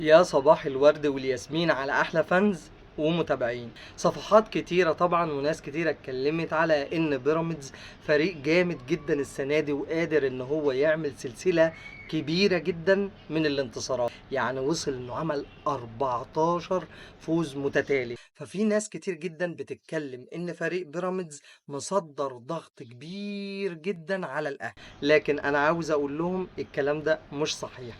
يا صباح الورد والياسمين على احلى فانز ومتابعين. صفحات كتيرة طبعا وناس كتيرة اتكلمت على ان بيراميدز فريق جامد جدا السنة دي وقادر ان هو يعمل سلسلة كبيرة جدا من الانتصارات، يعني وصل انه عمل 14 فوز متتالي. ففي ناس كتير جدا بتتكلم ان فريق بيراميدز مصدر ضغط كبير جدا على الاهلي، لكن انا عاوز اقول لهم الكلام ده مش صحيح.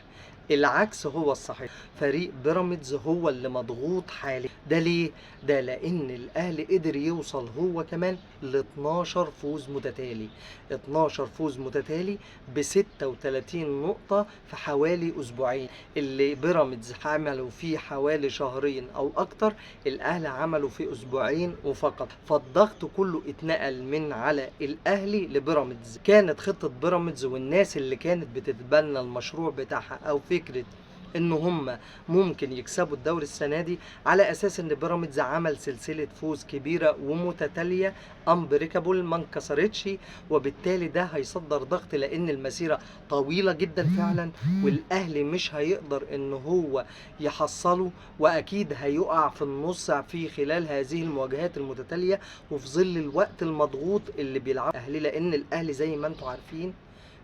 العكس هو الصحيح، فريق بيراميدز هو اللي مضغوط حاليا. ده ليه؟ ده لان الاهلي قدر يوصل هو كمان ل 12 فوز متتالي. 12 فوز متتالي ب 36 نقطة في حوالي اسبوعين. اللي بيراميدز عملوا فيه حوالي شهرين او اكتر، الاهلي عملوا في اسبوعين وفقط. فالضغط كله اتنقل من على الاهلي لبيراميدز. كانت خطة بيراميدز والناس اللي كانت بتتبنى المشروع بتاعها او فكرة ان هم ممكن يكسبوا الدوري السنه دي، على اساس ان بيراميدز عمل سلسله فوز كبيره ومتتاليه امبريكابل ما انكسرتش، وبالتالي ده هيصدر ضغط لان المسيره طويله جدا فعلا، والاهلي مش هيقدر ان هو يحصله، واكيد هيقع في النص في خلال هذه المواجهات المتتاليه وفي ظل الوقت المضغوط اللي بيلعبه الاهلي. لان الاهلي زي ما انتم عارفين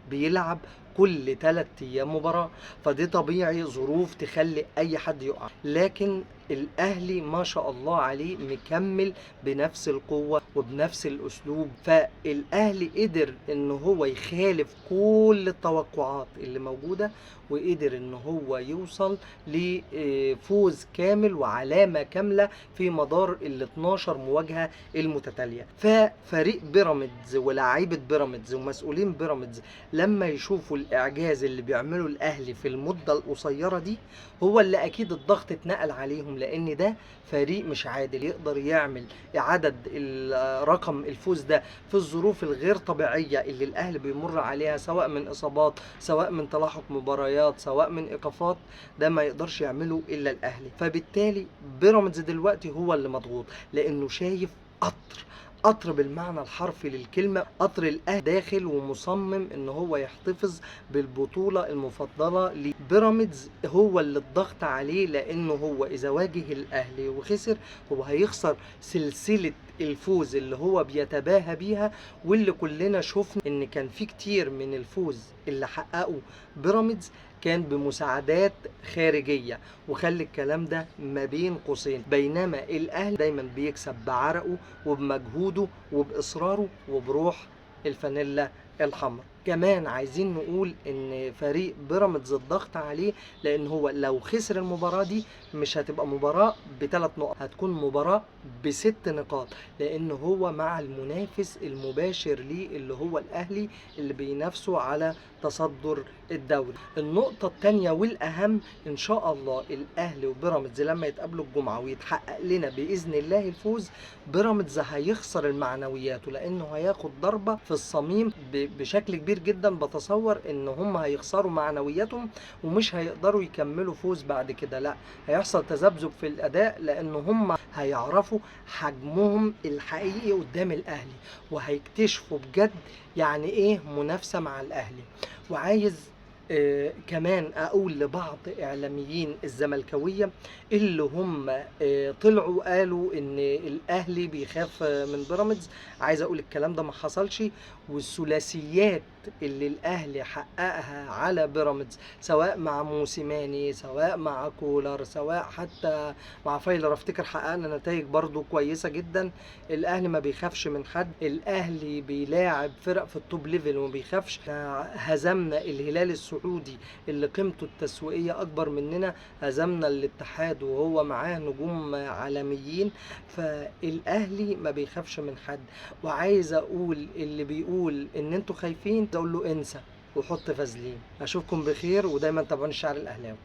بيلعب كل 3 ايام مباراة، فدي طبيعي ظروف تخلي اي حد يقع، لكن الاهلي ما شاء الله عليه مكمل بنفس القوة وبنفس الاسلوب. فالاهلي قدر ان هو يخالف كل التوقعات اللي موجودة، وقدر ان هو يوصل لفوز كامل وعلامة كاملة في مدار ال 12 مواجهة المتتالية. ففريق بيراميدز ولاعيبة بيراميدز ومسؤولين بيراميدز لما يشوفوا الاعجاز اللي بيعمله الاهلي في المده القصيره دي، هو اللي اكيد الضغط اتنقل عليهم، لان ده فريق مش عادل يقدر يعمل عدد رقم الفوز ده في الظروف الغير طبيعيه اللي الاهلي بيمر عليها، سواء من اصابات، سواء من تلاحق مباريات، سواء من ايقافات. ده ما يقدرش يعمله الا الاهلي. فبالتالي بيراميدز دلوقتي هو اللي مضغوط، لانه شايف قطر بالمعنى الحرفي للكلمة. قطر الأهلي داخل ومصمم ان هو يحتفظ بالبطولة المفضلة لبيراميدز. هو اللي الضغط عليه، لانه هو اذا واجه الاهلي وخسر هو هيخسر سلسلة الفوز اللي هو بيتباهى بيها، واللي كلنا شفنا ان كان في كتير من الفوز اللي حققه بيراميدز كان بمساعدات خارجية، وخلي الكلام ده ما بين قوسين. بينما الاهلي دايما بيكسب بعرقه وبمجهوده وباصراره وبروح الفانيلا الحمراء. كمان عايزين نقول ان فريق بيراميدز الضغط عليه، لان هو لو خسر المباراة دي مش هتبقى مباراة ب3 نقط، هتكون مباراة ب6 نقاط، لان هو مع المنافس المباشر ليه اللي هو الاهلي اللي بينافسه على تصدر الدوري. النقطة التانية والاهم، ان شاء الله الاهلي وبيراميدز لما يتقابلوا الجمعة ويتحقق لنا باذن الله الفوز، بيراميدز هيخسر المعنويات، لانه هياخد ضربة في الصميم بشكل كبير جدا. بتصور ان هم هيخسروا معنوياتهم ومش هيقدروا يكملوا فوز بعد كده، لا، هيحصل تذبذب في الاداء، لان هم هيعرفوا حجمهم الحقيقي قدام الاهلي، وهيكتشفوا بجد يعني ايه منافسة مع الاهلي. وعايز كمان اقول لبعض اعلاميين الزملكاويه اللي هم طلعوا قالوا ان الاهلي بيخاف من بيراميدز، عايز اقول الكلام ده ما حصلش. والثلاثيات اللي الاهلي حققها على بيراميدز، سواء مع موسيماني، سواء مع كولر، سواء حتى مع فايلر، افتكر حققنا نتائج برضو كويسه جدا. الاهلي ما بيخافش من حد، الاهلي بيلاعب فرق في التوب ليفل وما بيخافش. هزمنا الهلال السعودي اللي قيمته التسويقيه اكبر مننا، هزمنا الاتحاد وهو معاه نجوم عالميين. فالاهلي ما بيخافش من حد. وعايز اقول اللي بيقول ان انتوا خايفين، اقول له انسى وحط فازلين. اشوفكم بخير، ودايما تابعوني الشعر الاهلاوي.